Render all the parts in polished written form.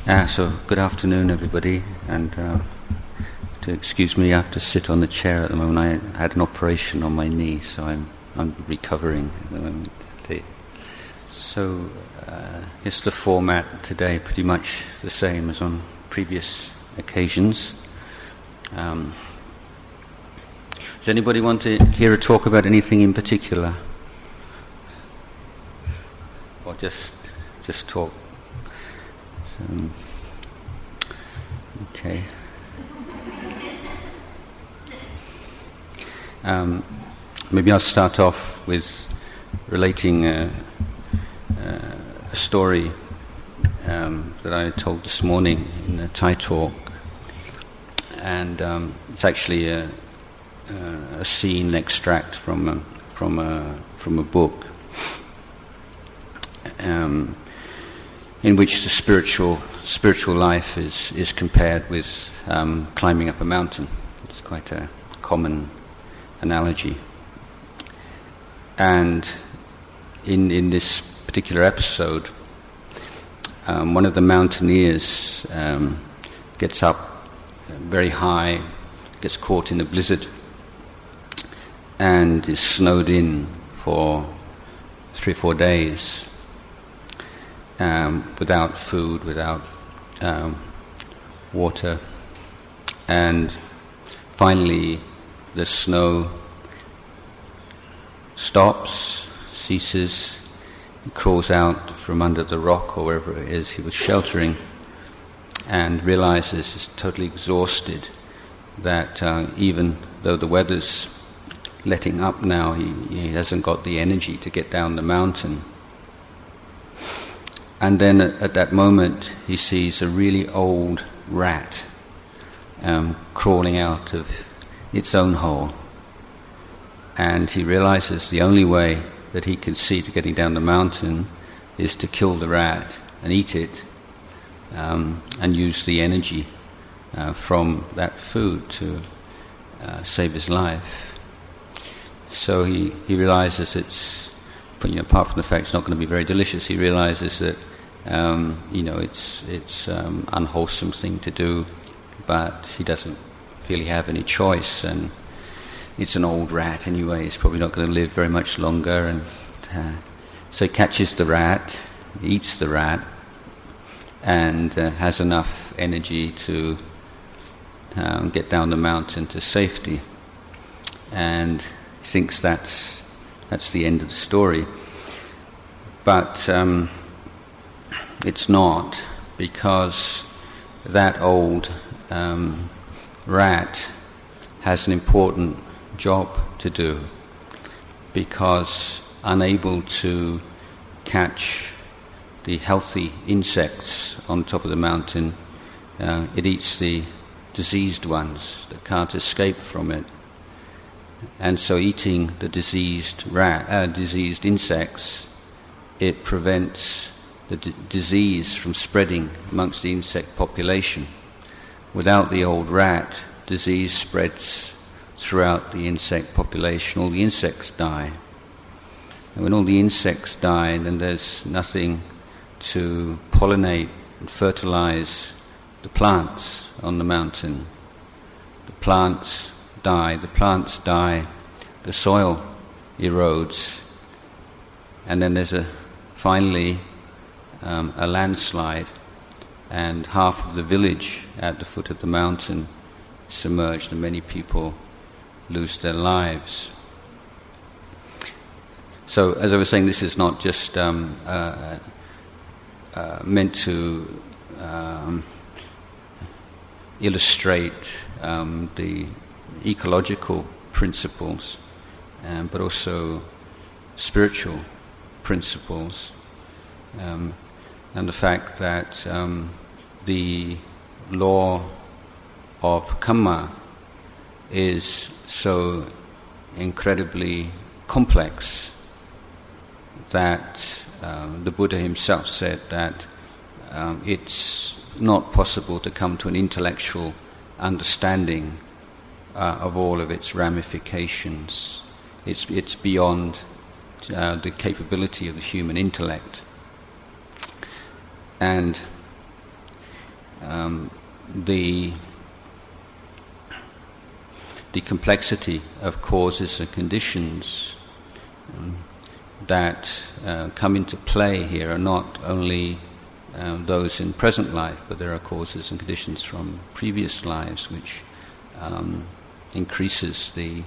So good afternoon, everybody, and to excuse me, I have to sit on the chair at the moment. I had an operation on my knee, so I'm recovering at the moment. So it's the format today, pretty much the same as on previous occasions. Does anybody want to hear a talk about anything in particular, or just talk? Okay. Maybe I'll start off with relating a story that I told this morning in a Thai talk, and it's actually a scene, an extract from a book. In which the spiritual life is compared with climbing up a mountain. It's quite a common analogy. And in this particular episode, one of the mountaineers gets up very high, gets caught in a blizzard, and is snowed in for 3 or 4 days. Without food, without water, and finally the snow stops, ceases. He crawls out from under the rock or wherever it is he was sheltering, and realizes he's totally exhausted, that even though the weather's letting up now, he hasn't got the energy to get down the mountain. And then at that moment, he sees a really old rat crawling out of its own hole. And he realizes the only way that he can see to getting down the mountain is to kill the rat and eat it, and use the energy from that food to save his life. So he realizes it's, apart from the fact it's not going to be very delicious, he realizes that it's unwholesome thing to do, but he doesn't feel he have any choice, and it's an old rat anyway. He's probably not going to live very much longer, and so he catches the rat, eats the rat, and has enough energy to get down the mountain to safety, and thinks that's the end of the story. But it's not, because that old rat has an important job to do, because unable to catch the healthy insects on top of the mountain, it eats the diseased ones that can't escape from it. And so eating the diseased insects, it prevents the disease from spreading amongst the insect population. Without the old rat, disease spreads throughout the insect population. All the insects die. And when all the insects die, then there's nothing to pollinate and fertilize the plants on the mountain. The plants die, the soil erodes, and then there's finally a landslide, and half of the village at the foot of the mountain submerged, and many people lose their lives. So, as I was saying, this is not just meant to illustrate the ecological principles, but also spiritual principles, and the fact that the law of Kamma is so incredibly complex that the Buddha himself said that it's not possible to come to an intellectual understanding of all of its ramifications. It's beyond the capability of the human intellect. And the complexity of causes and conditions that come into play here are not only those in present life, but there are causes and conditions from previous lives which increases the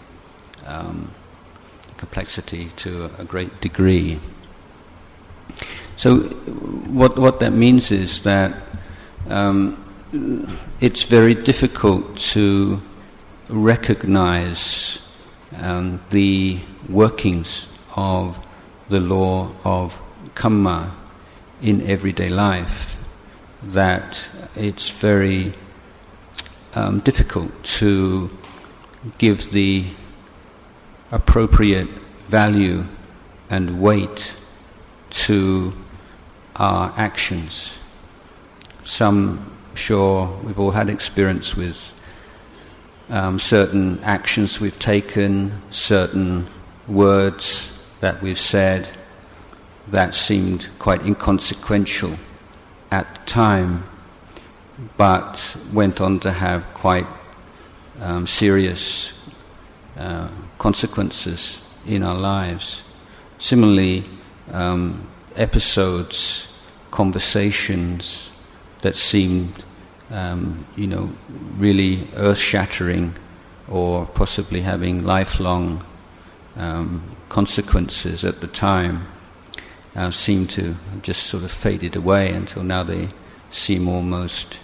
complexity to a great degree. So what that means is that it's very difficult to recognize the workings of the law of Kamma in everyday life, that it's very difficult to give the appropriate value and weight to our actions. Sure, we've all had experience with certain actions we've taken, certain words that we've said that seemed quite inconsequential at the time, but went on to have quite serious consequences in our lives. Similarly, episodes, conversations that seemed really earth-shattering or possibly having lifelong consequences at the time seem to have just sort of faded away until now they seem almost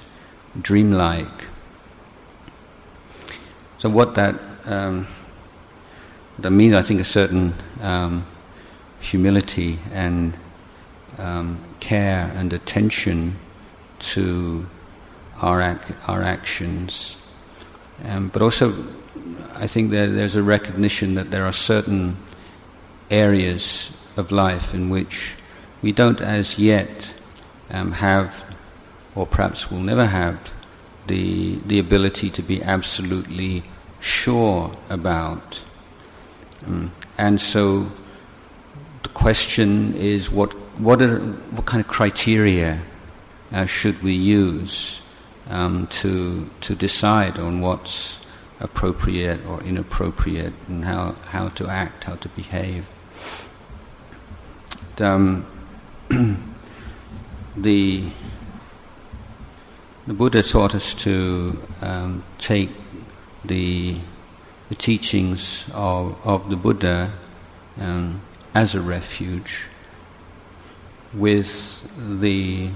dreamlike. So what that means, I think, a certain humility and care and attention to our actions, but also I think there's a recognition that there are certain areas of life in which we don't as yet have, or perhaps will never have, the ability to be absolutely sure about. And so the question is, what kind of criteria should we use to decide on what's appropriate or inappropriate, and how to act, how to behave. The Buddha taught us to take the teachings of the Buddha as a refuge, with the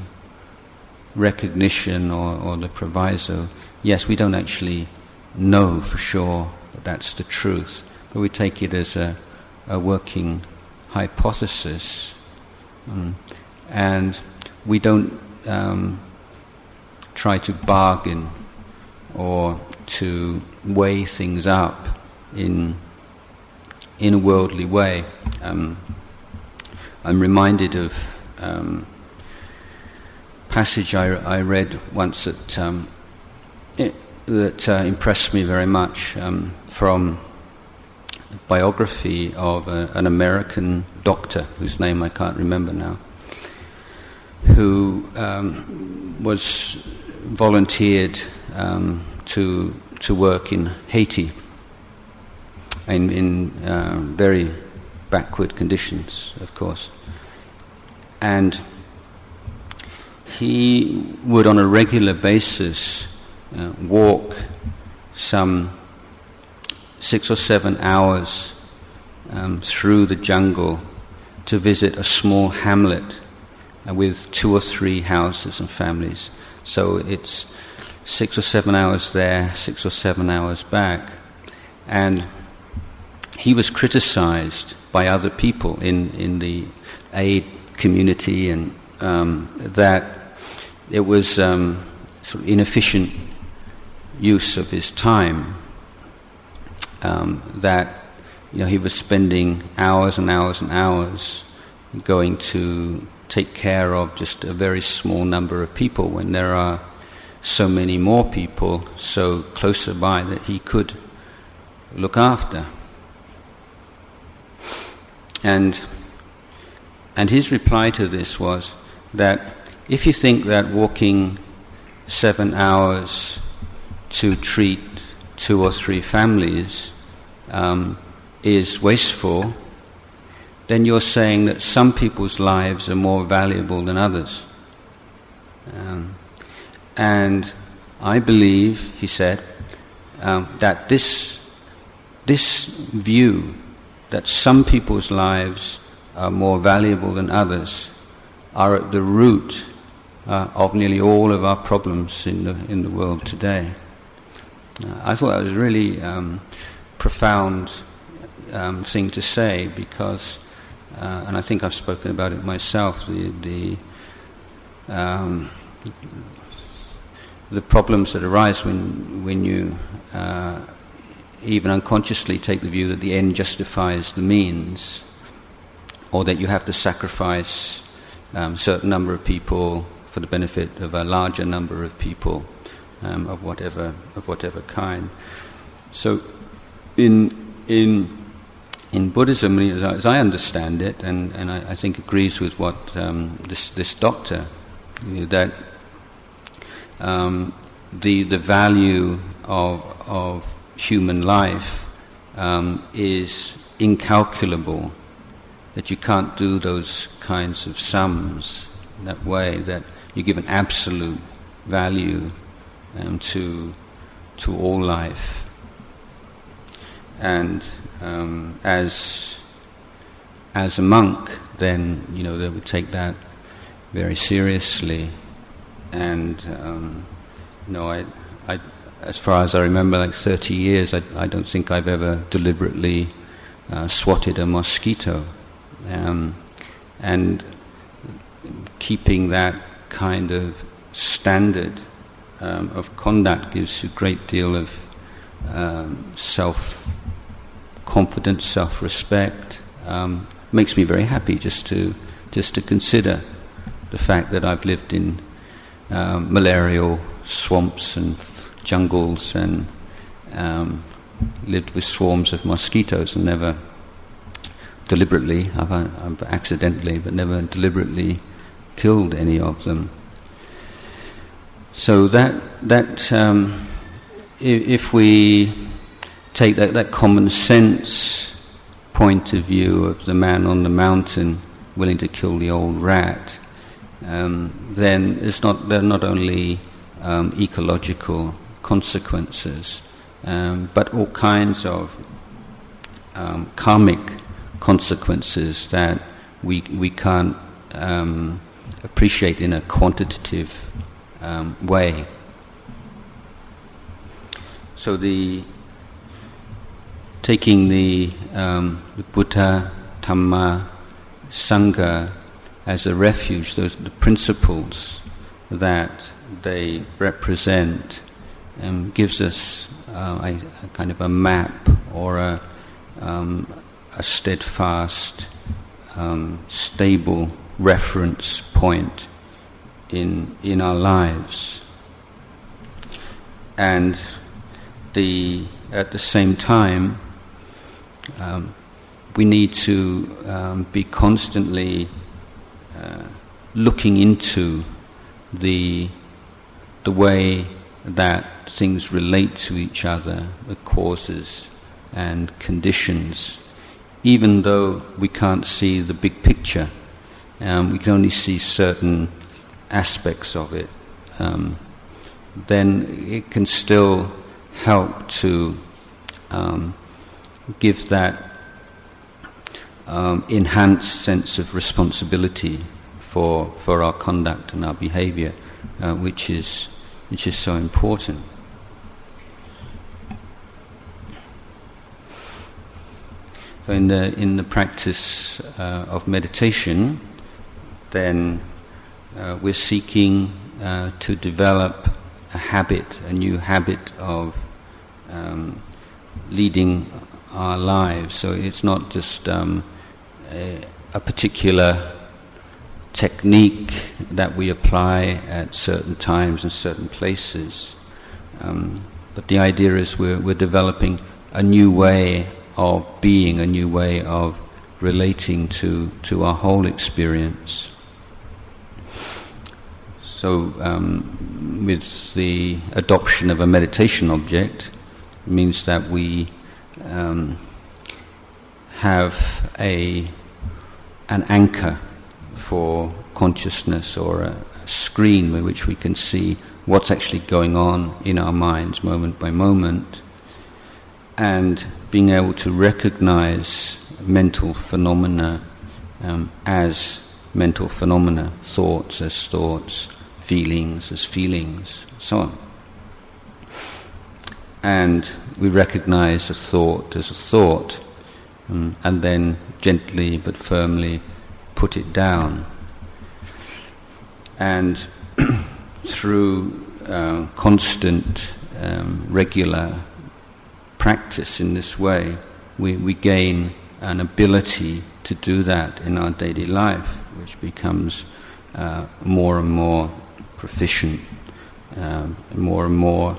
recognition or the proviso, yes, we don't actually know for sure that that's the truth, but we take it as a working hypothesis, and we don't try to bargain or to weigh things up in a worldly way. I'm reminded of passage I read once that impressed me very much, from a biography of an American doctor whose name I can't remember now, who was volunteered to work in Haiti in very backward conditions, of course, and he would on a regular basis walk some 6 or 7 hours through the jungle to visit a small hamlet with 2 or 3 houses and families. So it's 6 or 7 hours there, 6 or 7 hours back. And he was criticized by other people in the aid community, and that it was sort of inefficient use of his time, that he was spending hours and hours and hours going to take care of just a very small number of people when there are so many more people so closer by that he could look after. And his reply to this was that if you think that walking 7 hours to treat 2 or 3 families is wasteful, then you're saying that some people's lives are more valuable than others. And I believe, he said, that this view that some people's lives are more valuable than others are at the root of nearly all of our problems in the world today. I thought that was a really profound thing to say because, and I think I've spoken about it myself, the problems that arise when you even unconsciously take the view that the end justifies the means, or that you have to sacrifice a certain number of people for the benefit of a larger number of people of whatever kind. So in Buddhism, as I understand it, and I think agrees with what this doctor, that the value of human life is incalculable, that you can't do those kinds of sums that way, that you give an absolute value to all life. And as a monk, then they would take that very seriously. And I as far as I remember, like 30 years, I don't think I've ever deliberately swatted a mosquito. And keeping that kind of standard of conduct gives you a great deal of self-confidence, self-respect. Makes me very happy just to consider the fact that I've lived in malarial swamps and jungles and lived with swarms of mosquitoes and never deliberately, I've accidentally, but never deliberately killed any of them. So that if we take that common sense point of view of the man on the mountain willing to kill the old rat, then there are not only ecological consequences, but all kinds of karmic consequences that we can't appreciate in a quantitative way. So taking the Buddha, Dhamma, Sangha as a refuge, those the principles that they represent, gives us a kind of a map or a steadfast, stable reference point in our lives. And at the same time, we need to be constantly looking into the way that things relate to each other, the causes and conditions. Even though we can't see the big picture, we can only see certain aspects of it, then it can still help to give that enhanced sense of responsibility for our conduct and our behavior, which is so important. So in the practice of meditation, then we're seeking to develop a new habit of leading our lives. So it's not just a particular technique that we apply at certain times and certain places, but the idea is we're developing a new way of being, a new way of relating to our whole experience. So with the adoption of a meditation object, it means that we have an anchor for consciousness, or a screen by which we can see what's actually going on in our minds moment by moment, and being able to recognize mental phenomena as mental phenomena, thoughts as thoughts, feelings as feelings, so on. And we recognize a thought as a thought, and then gently but firmly put it down. And through constant, regular practice in this way, we gain an ability to do that in our daily life, which becomes more and more proficient, more and more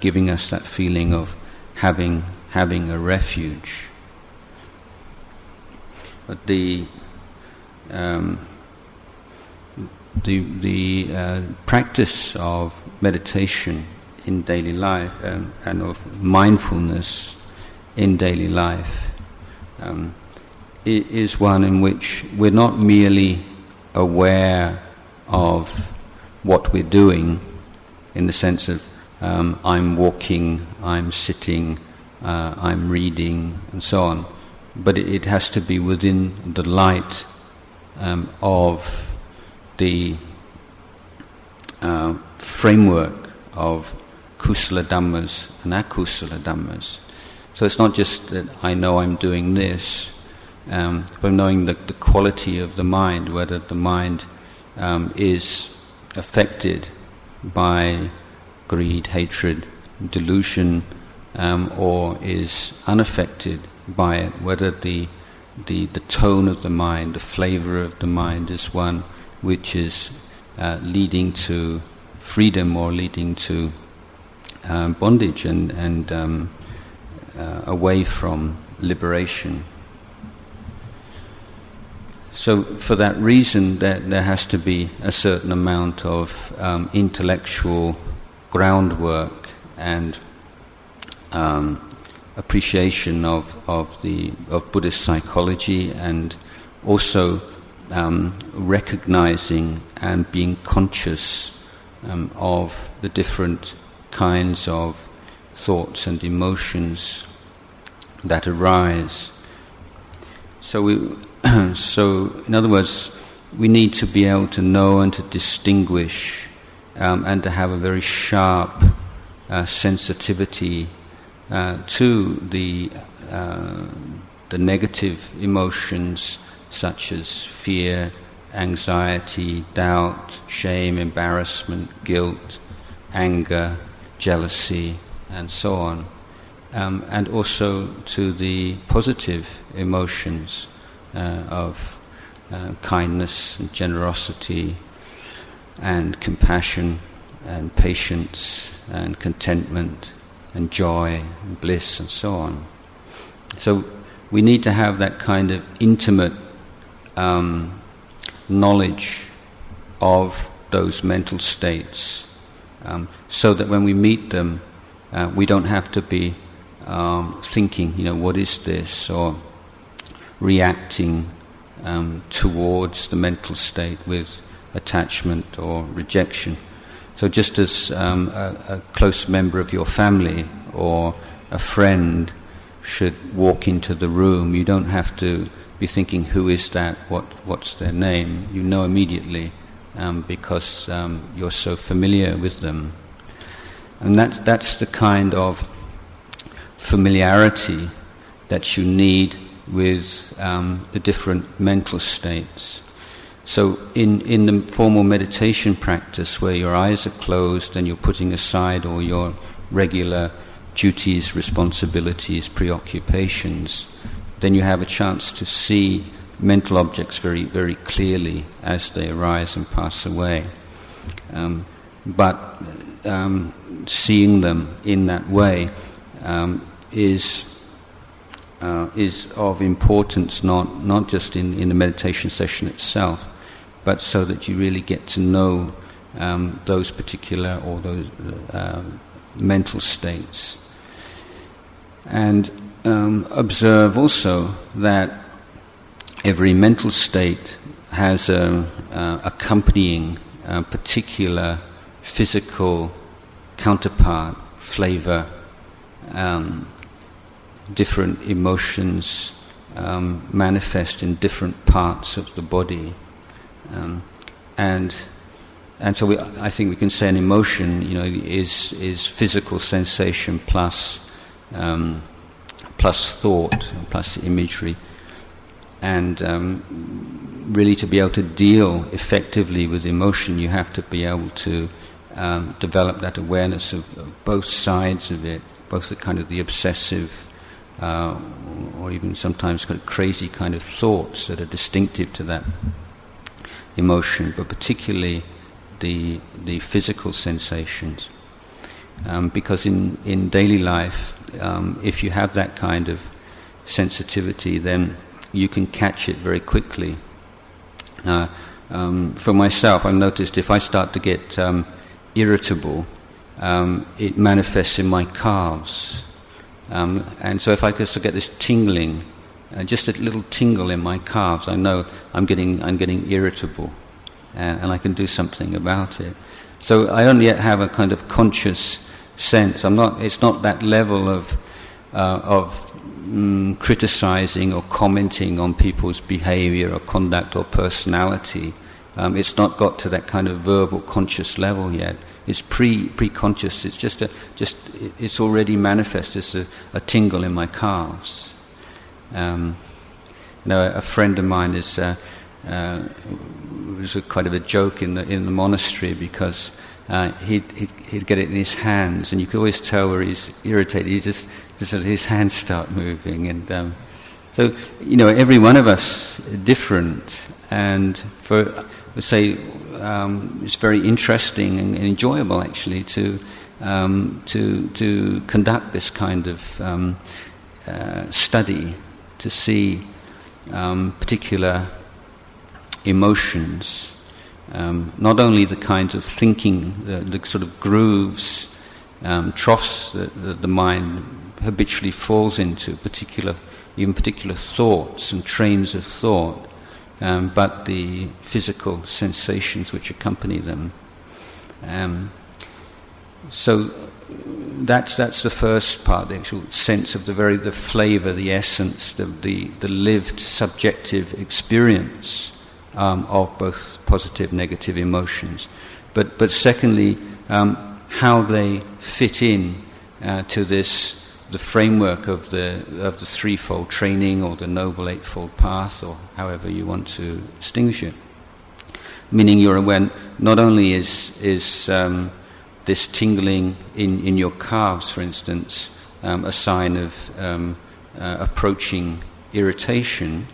giving us that feeling of having a refuge. But the practice of meditation in daily life and of mindfulness in daily life is one in which we're not merely aware of what we're doing in the sense of I'm walking, I'm sitting, I'm reading, and so on, but it has to be within the light of the framework of kusala dhammas and akusala dhammas. So it's not just that I know I'm doing this, but knowing the quality of the mind, whether the mind is affected by greed, hatred, delusion, or is unaffected by it, whether the tone of the mind, the flavor of the mind is one which is leading to freedom or leading to bondage and away from liberation. So for that reason, there has to be a certain amount of intellectual groundwork and appreciation of Buddhist psychology, and also recognizing and being conscious of the different kinds of thoughts and emotions that arise. So in other words, we need to be able to know and to distinguish and to have a very sharp sensitivity to the negative emotions such as fear, anxiety, doubt, shame, embarrassment, guilt, anger, jealousy, and so on, and also to the positive emotions of kindness and generosity and compassion and patience and contentment and joy and bliss and so on. So we need to have that kind of intimate knowledge of those mental states, so that when we meet them, we don't have to be thinking, what is this, or reacting towards the mental state with attachment or rejection. So just as a close member of your family or a friend should walk into the room, you don't have to be thinking, who is that, what's their name? You know immediately because you're so familiar with them. And that's the kind of familiarity that you need with the different mental states. So in the formal meditation practice, where your eyes are closed and you're putting aside all your regular duties, responsibilities, preoccupations, then you have a chance to see mental objects very, very clearly as they arise and pass away. But seeing them in that way is of importance, not just in the meditation session itself, but so that you really get to know those particular or those mental states. And observe also that every mental state has accompanying particular physical counterpart, flavor, different emotions manifest in different parts of the body, and so I think we can say an emotion, is physical sensation plus thought, plus imagery, and really to be able to deal effectively with emotion, you have to be able to develop that awareness of both sides of it, both the kind of the obsessive or even sometimes kind of crazy kind of thoughts that are distinctive to that emotion, but particularly the physical sensations. Because in daily life, if you have that kind of sensitivity, then you can catch it very quickly. For myself, I've noticed if I start to get irritable, it manifests in my calves. And so if I just get this tingling, just a little tingle in my calves, I know I'm getting irritable, and I can do something about it. So I don't yet have a kind of conscious sense. It's not that level of criticizing or commenting on people's behavior or conduct or personality. It's not got to that kind of verbal conscious level yet. It's pre-conscious. It's it's already manifest as a tingle in my calves. A friend of mine was a kind of a joke in the monastery because he'd get it in his hands, and you could always tell where he's irritated. He just his hands start moving, and so every one of us is different, and it's very interesting and enjoyable actually to conduct this kind of study, to see particular emotions, not only the kinds of thinking, the sort of grooves, troughs that the mind habitually falls into, particular thoughts and trains of thought, but the physical sensations which accompany them. So that's the first part, the actual sense of the flavour, the essence, the lived subjective experience of both positive, negative emotions. But secondly, how they fit in to the framework of the threefold training or the Noble Eightfold Path, or however you want to distinguish it. Meaning you're aware not only is this tingling in your calves, for instance, a sign of approaching irritation,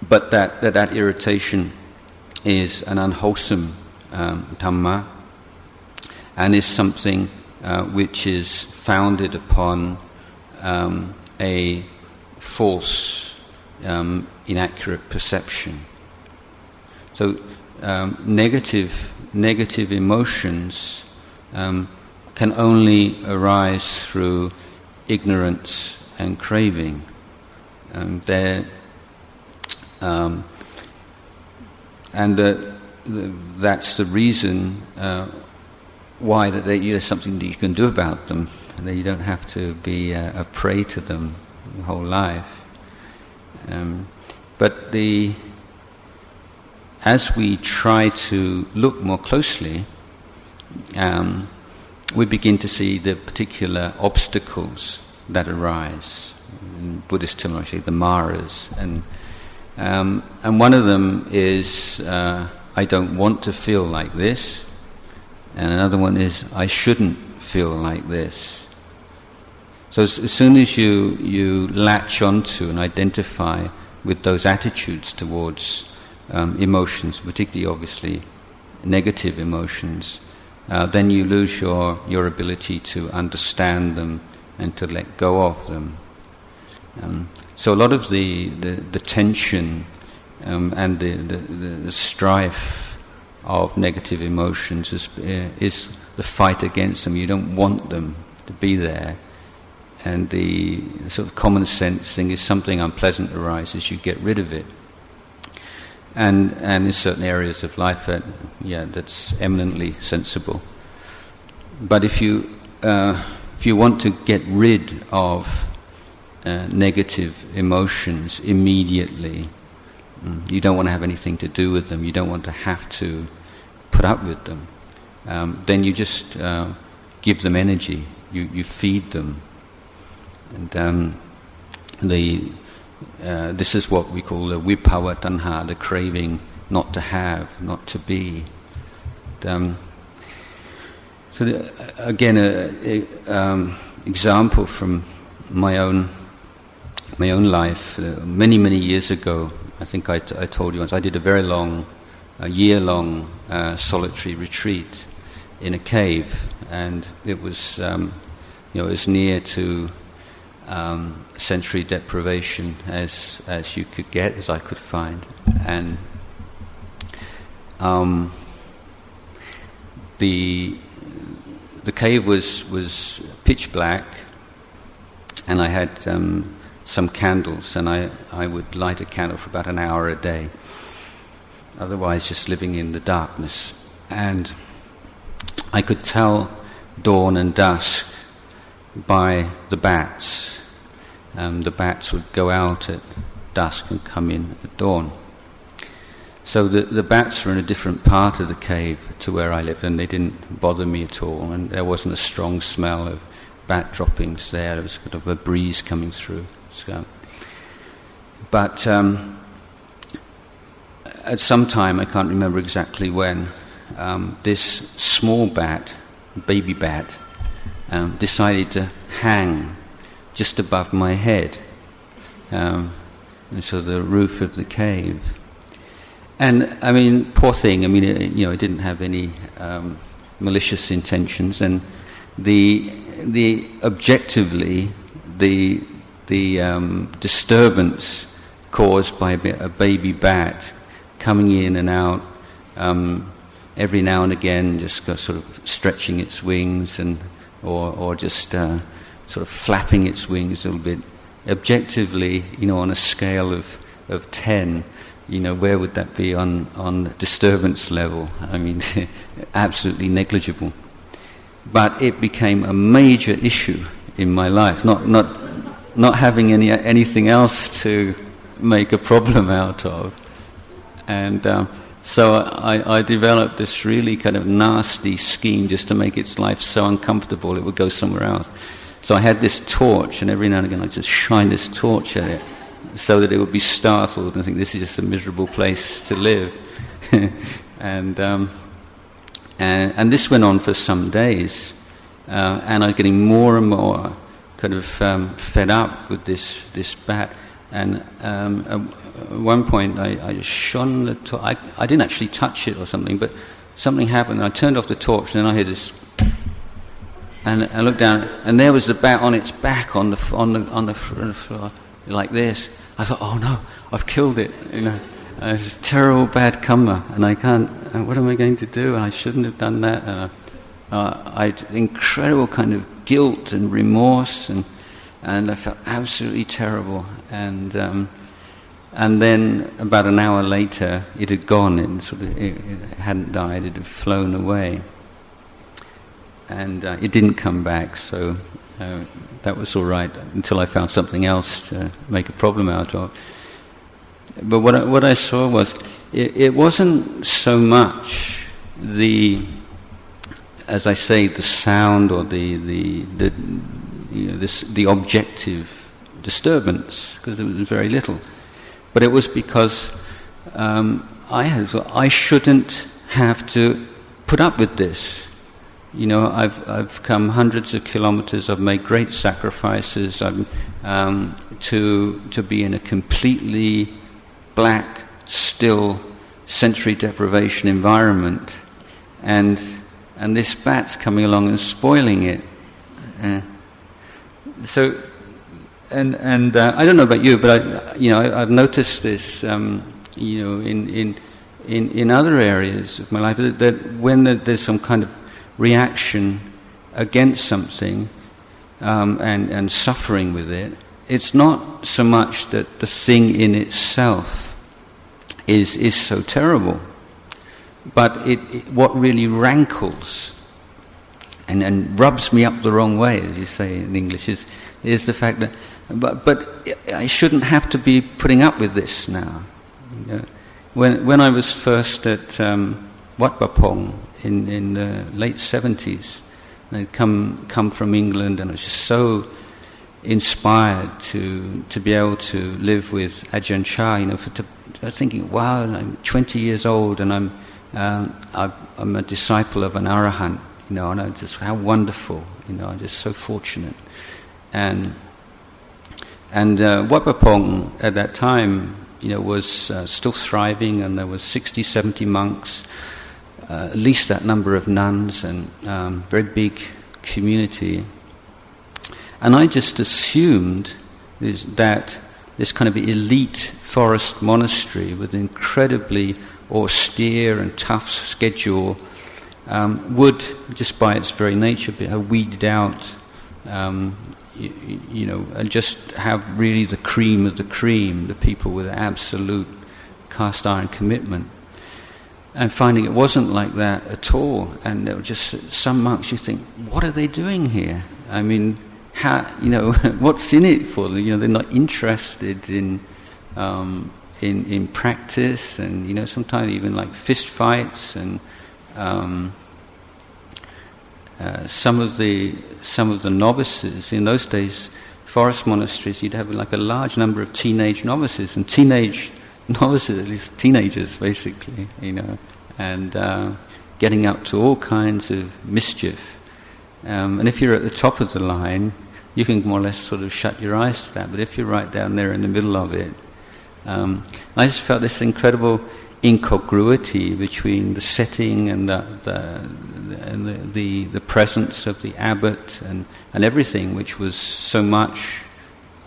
but that irritation is an unwholesome Dhamma, and is something which is founded upon a false, inaccurate perception. So negative emotions can only arise through ignorance and craving. That's the reason why there's something that you can do about them, and that you don't have to be a prey to them your whole life. But as we try to look more closely, we begin to see the particular obstacles that arise. In Buddhist terminology, the maras, and one of them is I don't want to feel like this, and another one is I shouldn't feel like this. So as soon as you latch onto and identify with those attitudes towards emotions, particularly obviously negative emotions, then you lose your ability to understand them and to let go of them. So a lot of the tension and the strife of negative emotions is the fight against them. You don't want them to be there. And the sort of common sense thing is something unpleasant arises, you get rid of it. And in certain areas of life, that's eminently sensible. But if you want to get rid of negative emotions immediately, you don't want to have anything to do with them, you don't want to have to put up with them, then you just give them energy, you feed them. And this is what we call the viphava tanha, the craving not to have, not to be. Again, example from my own life. Many years ago, I think I told you once, I did a very long, year-long solitary retreat in a cave, and it was, as near to sensory deprivation as you could get, as I could find, and the cave was pitch black, and I had some candles, and I would light a candle for about an hour a day. Otherwise, just living in the darkness, and I could tell dawn and dusk by the bats. The bats would go out at dusk and come in at dawn. So the bats were in a different part of the cave to where I lived, and they didn't bother me at all, and there wasn't a strong smell of bat droppings there. There was kind of a breeze coming through. But at some time, I can't remember exactly when, this small bat, baby bat, decided to hang just above my head, and so the roof of the cave. And I mean, poor thing. I mean, it didn't have any malicious intentions, and the objectively the disturbance caused by a baby bat coming in and out every now and again, just sort of stretching its wings or just sort of flapping its wings a little bit. Objectively, on a scale of 10, where would that be on the disturbance level? I mean, absolutely negligible. But it became a major issue in my life, not having anything else to make a problem out of. And so I developed this really kind of nasty scheme just to make its life so uncomfortable it would go somewhere else. So I had this torch, and every now and again I'd just shine this torch at it so that it would be startled and think, this is just a miserable place to live. And this went on for some days, and I was getting more and more kind of fed up with this bat. And at one point I just shone the torch. I didn't actually touch it or something, but something happened, and I turned off the torch, and then I heard this. And I looked down, and there was the bat on its back on the floor, like this. I thought, oh no, I've killed it. It's a terrible bad kamma, and I can't. What am I going to do? I shouldn't have done that. And I had incredible kind of guilt and remorse, and I felt absolutely terrible. And then about an hour later, it had gone. It hadn't died. It had flown away. And it didn't come back, so that was all right until I found something else to make a problem out of. But what I saw was it wasn't so much as I say, the sound or the objective disturbance, because there was very little, but it was because I shouldn't have to put up with this. I've come hundreds of kilometers. I've made great sacrifices. To be in a completely black, still, sensory deprivation environment, and this bat's coming along and spoiling it. So, and I don't know about you, but I've noticed this. In in other areas of my life that when there's some kind of reaction against something and suffering with it, it's not so much that the thing in itself is so terrible, but what really rankles and rubs me up the wrong way, as you say in English, is the fact that but I shouldn't have to be putting up with this now. You know, when I was first at Wat Bapong in the late 70s, I'd come from England, and I was just so inspired to be able to live with Ajahn Chah. You know, I was thinking, wow, I'm 20 years old, and I'm a disciple of an Arahant. You know, and I just, how wonderful. You know, I'm just so fortunate. And Wat Bapong at that time, you know, was still thriving, and there was 60, 70 monks, at least that number of nuns, and very big community. And I just assumed that this kind of elite forest monastery with an incredibly austere and tough schedule would, just by its very nature, be weeded out, you know, and just have really the cream of the cream, the people with absolute cast iron commitment. And finding it wasn't like that at all, and there were just some monks you think, what are they doing here? I mean, how, you know, what's in it for them? You know, they're not interested in practice, and you know, sometimes even like fist fights, and some of the novices in those days, forest monasteries, you'd have like a large number of teenage novices, and teenage novices, at least teenagers basically, you know, and getting up to all kinds of mischief. And if you're at the top of the line, you can more or less sort of shut your eyes to that. But if you're right down there in the middle of it, I just felt this incredible incongruity between the setting and the presence of the abbot and everything, which was so much,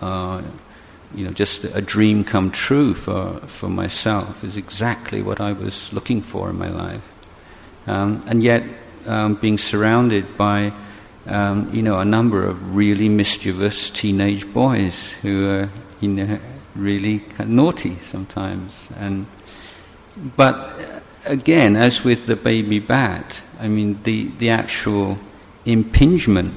you know, just a dream come true for myself, is exactly what I was looking for in my life, and yet being surrounded by you know, a number of really mischievous teenage boys who are, you know, really kind of naughty sometimes. But again, as with the baby bat, I mean, the actual impingement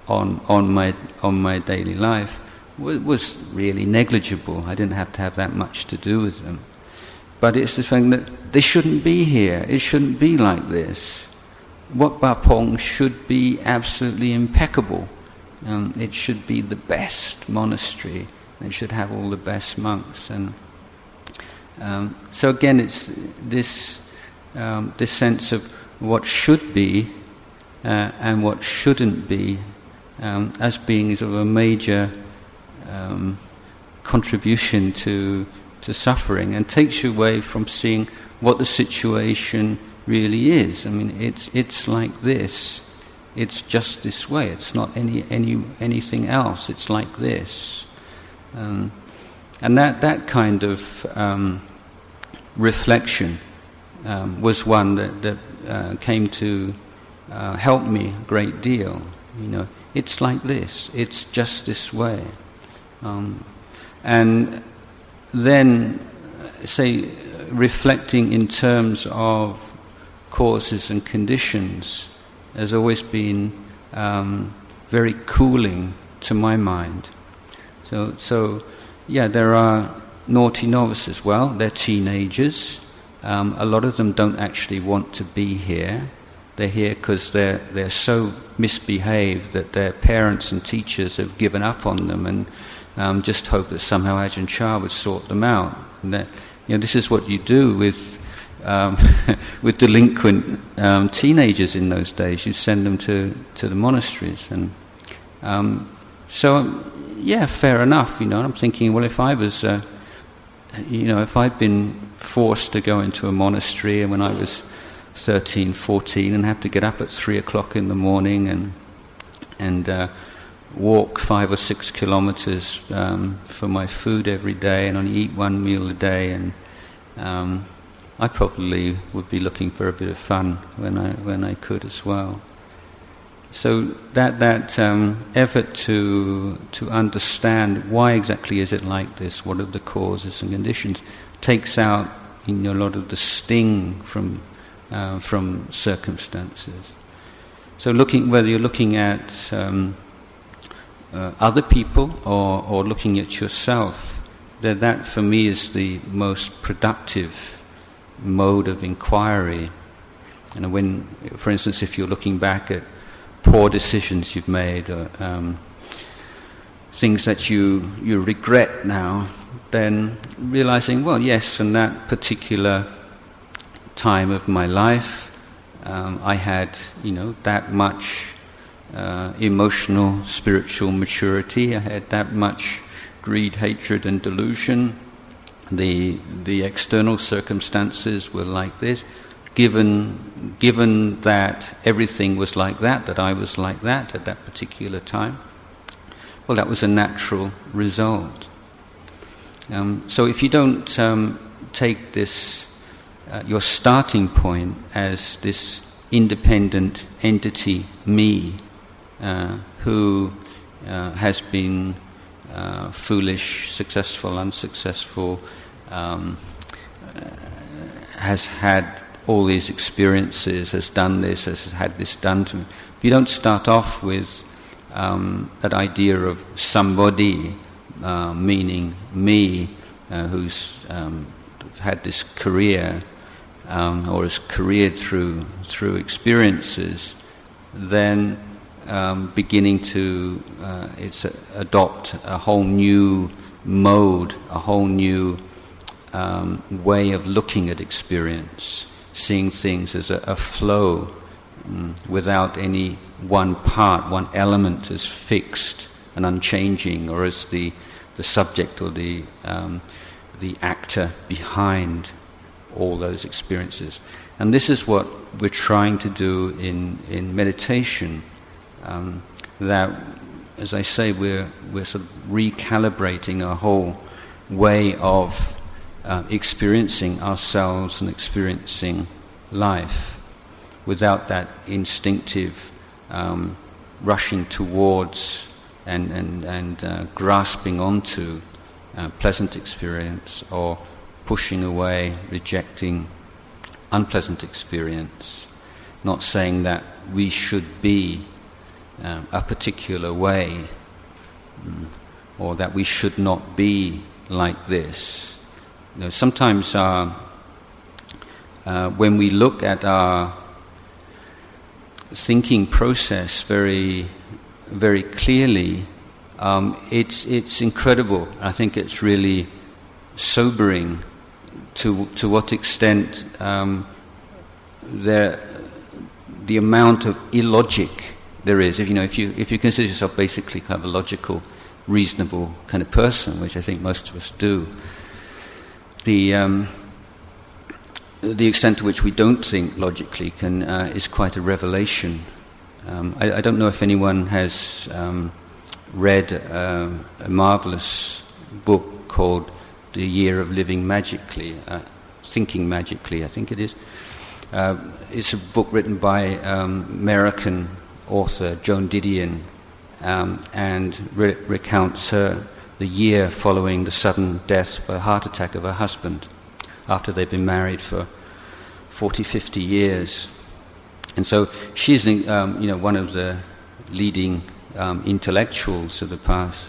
on my daily life was really negligible. I didn't have to have that much to do with them. But it's the fact that they shouldn't be here. It shouldn't be like this. Wat Bapong should be absolutely impeccable. It should be the best monastery. It should have all the best monks. And so again, it's this sense of what should be and what shouldn't be as being sort of a major contribution to suffering, and takes you away from seeing what the situation really is. I mean, it's like this. It's just this way. It's not anything else. It's like this. And that kind of reflection was one that came to help me a great deal. You know, it's like this. It's just this way. And then, say, reflecting in terms of causes and conditions has always been very cooling to my mind. So yeah, there are naughty novices. Well, they're teenagers. A lot of them don't actually want to be here. They're here because they're so misbehaved that their parents and teachers have given up on them, and just hope that somehow Ajahn Chah would sort them out. And that, you know, this is what you do with delinquent teenagers in those days. You send them to the monasteries, and so yeah, fair enough. You know, and I'm thinking, well, if I was, you know, if I'd been forced to go into a monastery when I was 13, 14, and have to get up at 3 o'clock in the morning and walk 5 or 6 kilometers for my food every day, and only eat one meal a day, and I probably would be looking for a bit of fun when I could as well. So that effort to understand why exactly is it like this, what are the causes and conditions, takes out a lot of the sting from circumstances. So whether you're looking at other people or looking at yourself, that for me is the most productive mode of inquiry. And when, for instance, if you're looking back at poor decisions you've made, or things that you regret now, then realizing, well, yes, in that particular time of my life, I had, that much emotional, spiritual maturity. I had that much greed, hatred, and delusion. The external circumstances were like this. Given that everything was like that I was like that at that particular time, well, that was a natural result. So if you don't take this, your starting point as this independent entity, me, who has been foolish, successful, unsuccessful, has had all these experiences, has done this, has had this done to me. If you don't start off with that idea of somebody, meaning me, who's had this career or is careered through experiences, then beginning to adopt a whole new mode, a whole new way of looking at experience, seeing things as a flow, without any one part, one element as fixed and unchanging, or as the subject or the actor behind all those experiences. And this is what we're trying to do in meditation. That, as I say, we're sort of recalibrating our whole way of experiencing ourselves and experiencing life, without that instinctive rushing towards and grasping onto pleasant experience, or pushing away, rejecting unpleasant experience. Not saying that we should be a particular way, or that we should not be like this. Sometimes when we look at our thinking process very, very clearly, it's incredible. I think it's really sobering to what extent the amount of illogic there is. If you consider yourself basically kind of a logical, reasonable kind of person, which I think most of us do, the extent to which we don't think logically is quite a revelation. I don't know if anyone has read a marvelous book called The Year of Living Magically, Thinking Magically, I think it is. It's a book written by American author Joan Didion, and recounts the year following the sudden death by a heart attack of her husband, after they'd been married for 40, 50 years. And so she's one of the leading intellectuals of the past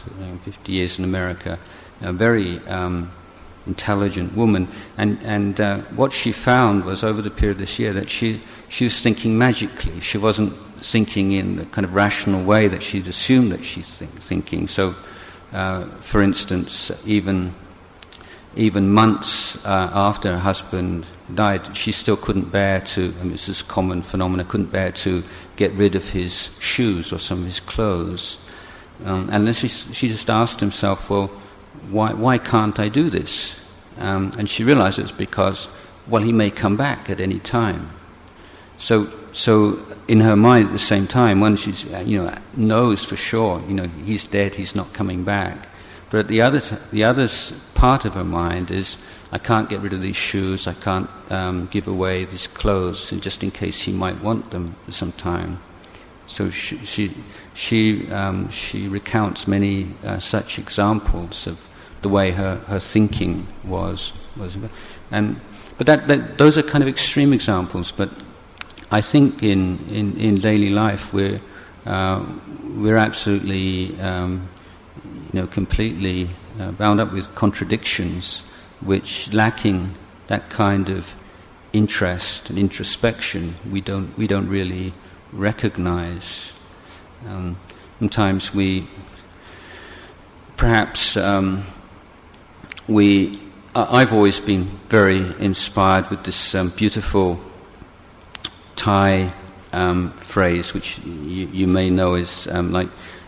50 years in America, a very intelligent woman, and what she found was, over the period of this year, that she was thinking magically. She wasn't thinking in the kind of rational way that she'd assumed that she's thinking. So, for instance, even months after her husband died, she still couldn't bear to, it's this common phenomenon, couldn't bear to get rid of his shoes or some of his clothes. And then she just asked herself, well, why can't I do this? And she realized it was because, well, he may come back at any time. So in her mind at the same time, when she's knows for sure, he's dead, he's not coming back. But the other part of her mind is, I can't get rid of these shoes, I can't give away these clothes, and just in case he might want them sometime. So she recounts many such examples of the way her thinking was, but those are kind of extreme examples. But I think in daily life we're absolutely completely bound up with contradictions, which lacking that kind of interest and introspection we don't really recognize. Sometimes we perhaps I've always been very inspired with this beautiful Thai phrase, which you may know is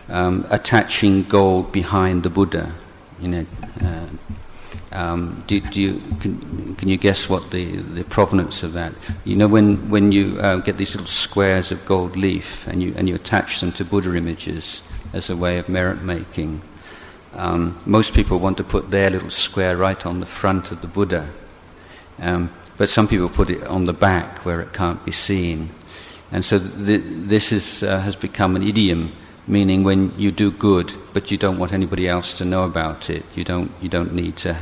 attaching gold behind the Buddha. Can you guess what the provenance of that? When you get these little squares of gold leaf and you attach them to Buddha images as a way of merit making. Most people want to put their little square right on the front of the Buddha, but some people put it on the back where it can't be seen. And so this has become an idiom, meaning when you do good, but you don't want anybody else to know about it. You don't need to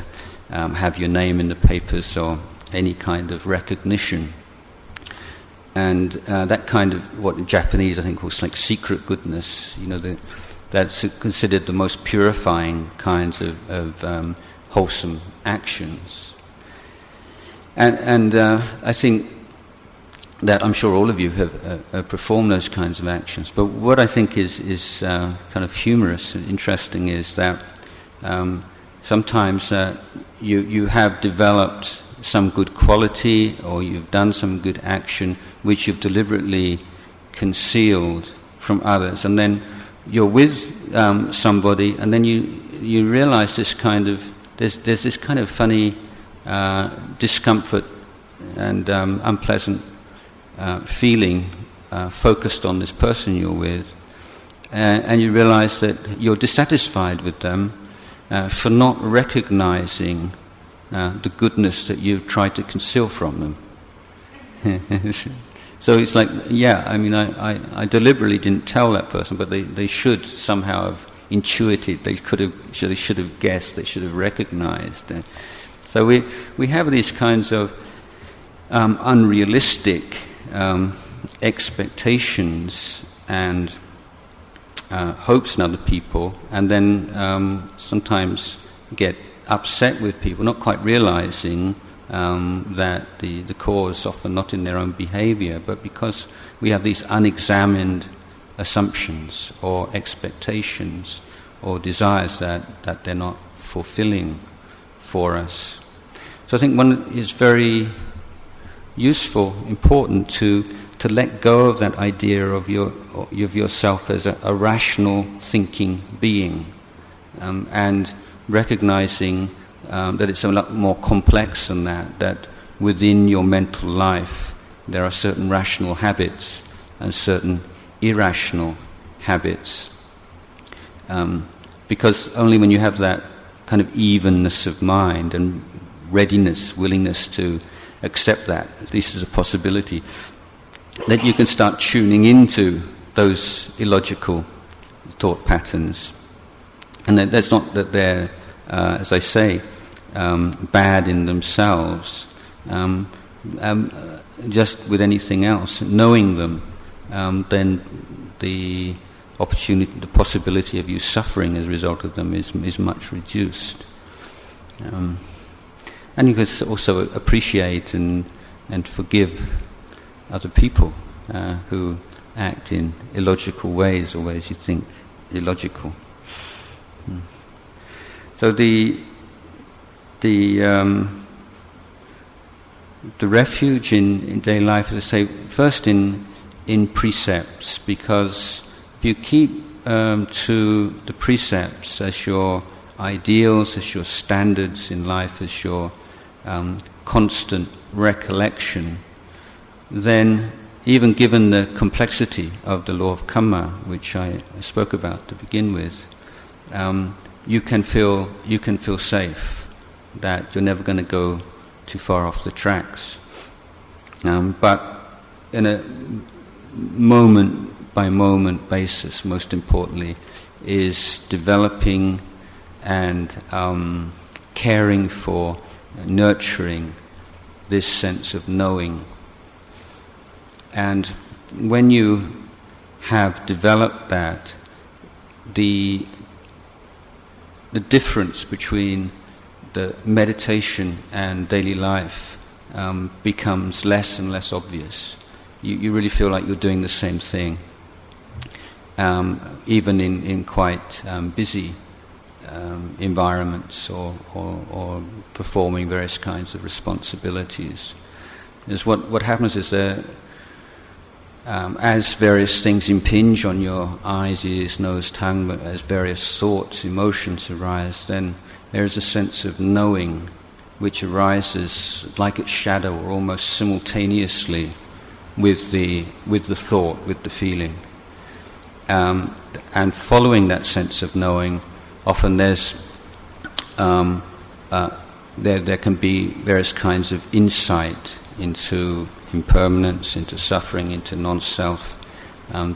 have your name in the papers or any kind of recognition. And that kind of what in Japanese I think calls like secret goodness. That's considered the most purifying kinds of wholesome actions. And I think that I'm sure all of you have performed those kinds of actions. But what I think is kind of humorous and interesting is that sometimes you have developed some good quality or you've done some good action which you've deliberately concealed from others, and then you're with somebody, and then you realize this kind of there's this kind of funny discomfort and unpleasant feeling focused on this person you're with, and you realize that you're dissatisfied with them for not recognizing the goodness that you've tried to conceal from them. So it's like, I deliberately didn't tell that person, but they should somehow have intuited. They should have guessed. They should have recognized. So we have these kinds of unrealistic expectations and hopes in other people, and then sometimes get upset with people, not quite realizing that the cause is often not in their own behavior, but because we have these unexamined assumptions or expectations or desires that they're not fulfilling for us. So I think one is very useful, important to let go of that idea of yourself as a rational thinking being, and recognizing that it's a lot more complex than that within your mental life there are certain rational habits and certain irrational habits. Because only when you have that kind of evenness of mind and readiness, willingness to accept that, at least as a possibility, that you can start tuning into those illogical thought patterns. And that's not that they're, as I say, bad in themselves. Just with anything else, knowing them, then the opportunity, the possibility of you suffering as a result of them is much reduced. And you can also appreciate and forgive other people who act in illogical ways or ways you think illogical. So the refuge in daily life, as I say, first in precepts, because if you keep to the precepts as your ideals, as your standards in life, as your constant recollection, then even given the complexity of the law of Kamma, which I spoke about to begin with, you can feel safe that you're never going to go too far off the tracks. But in a moment-by-moment basis, most importantly, is developing and caring for, nurturing this sense of knowing. And when you have developed that, the difference between the meditation and daily life becomes less and less obvious. You really feel like you're doing the same thing, even in quite busy environments or performing various kinds of responsibilities. Is what happens is that as various things impinge on your eyes, ears, nose, tongue, as various thoughts, emotions arise, then there is a sense of knowing which arises like its shadow or almost simultaneously with the thought, with the feeling. And following that sense of knowing, often there's there can be various kinds of insight into impermanence, into suffering, into non-self,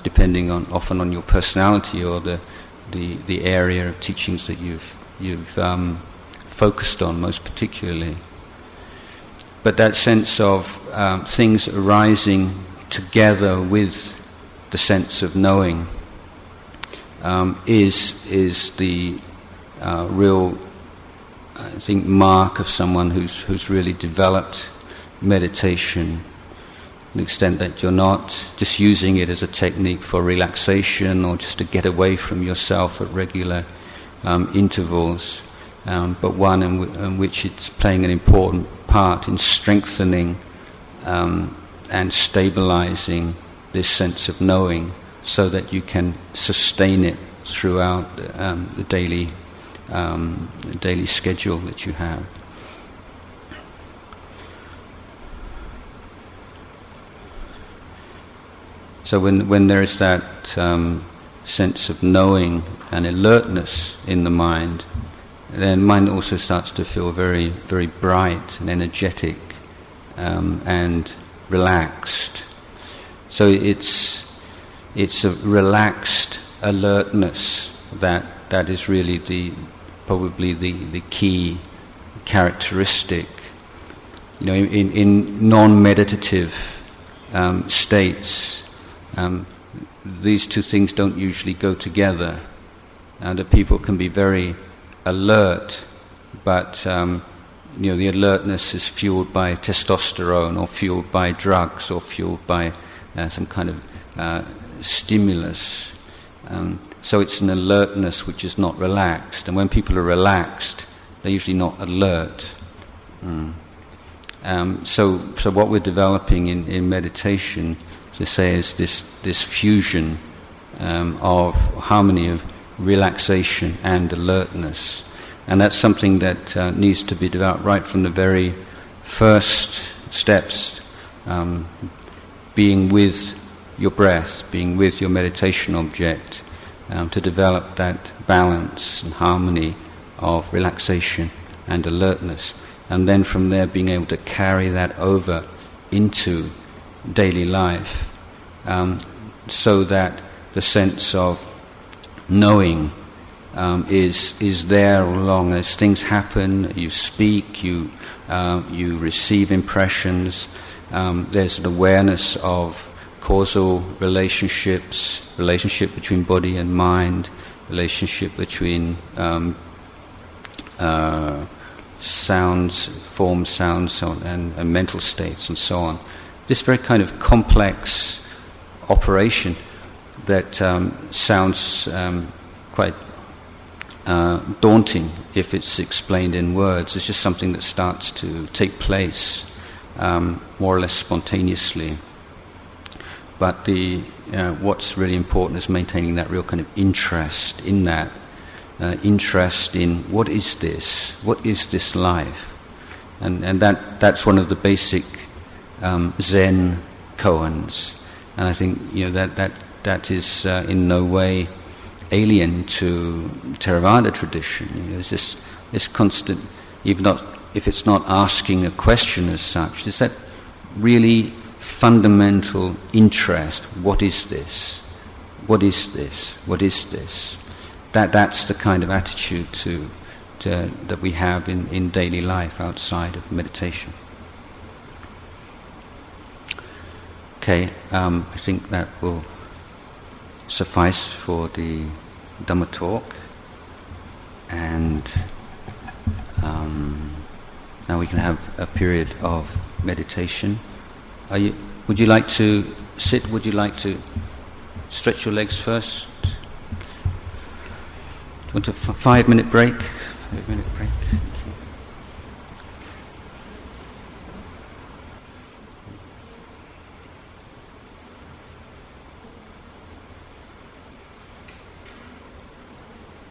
depending often on your personality or the area of teachings that you've focused on most particularly. But that sense of things arising together with the sense of knowing is the real, I think, mark of someone who's really developed meditation, to the extent that you're not just using it as a technique for relaxation or just to get away from yourself at regular intervals, but one in which it's playing an important part in strengthening and stabilizing this sense of knowing, so that you can sustain it throughout the daily schedule that you have. So when there is that sense of knowing and alertness in the mind, then mind also starts to feel very, very bright and energetic and relaxed. So it's a relaxed alertness that is really probably the key characteristic. You know, in non-meditative states, these two things don't usually go together. That people can be very alert, but the alertness is fueled by testosterone, or fueled by drugs, or fueled by some kind of stimulus. So it's an alertness which is not relaxed. And when people are relaxed, they're usually not alert. So what we're developing in meditation, to say, is this fusion of harmony of relaxation and alertness. And that's something that needs to be developed right from the very first steps, being with your breath, being with your meditation object, to develop that balance and harmony of relaxation and alertness. And then from there being able to carry that over into daily life, so that the sense of knowing is there all along. As things happen, you speak, you receive impressions. There's an awareness of causal relationships, relationship between body and mind, relationship between sounds, forms, sounds, and mental states, and so on. This very kind of complex operation that sounds quite daunting if it's explained in words. It's just something that starts to take place more or less spontaneously. But what's really important is maintaining that real kind of interest in that, interest in what is this life, and that's one of the basic Zen koans. And I think that is in no way alien to Theravada tradition. There's this constant if it's not asking a question as such, is that really fundamental interest. What is this? What is this? What is this? That's the kind of attitude that we have in daily life outside of meditation. Okay, I think that will suffice for the Dhamma talk, and now we can have a period of meditation. Would you like to sit? Would you like to stretch your legs first? Do you want a 5-minute break? 5-minute break.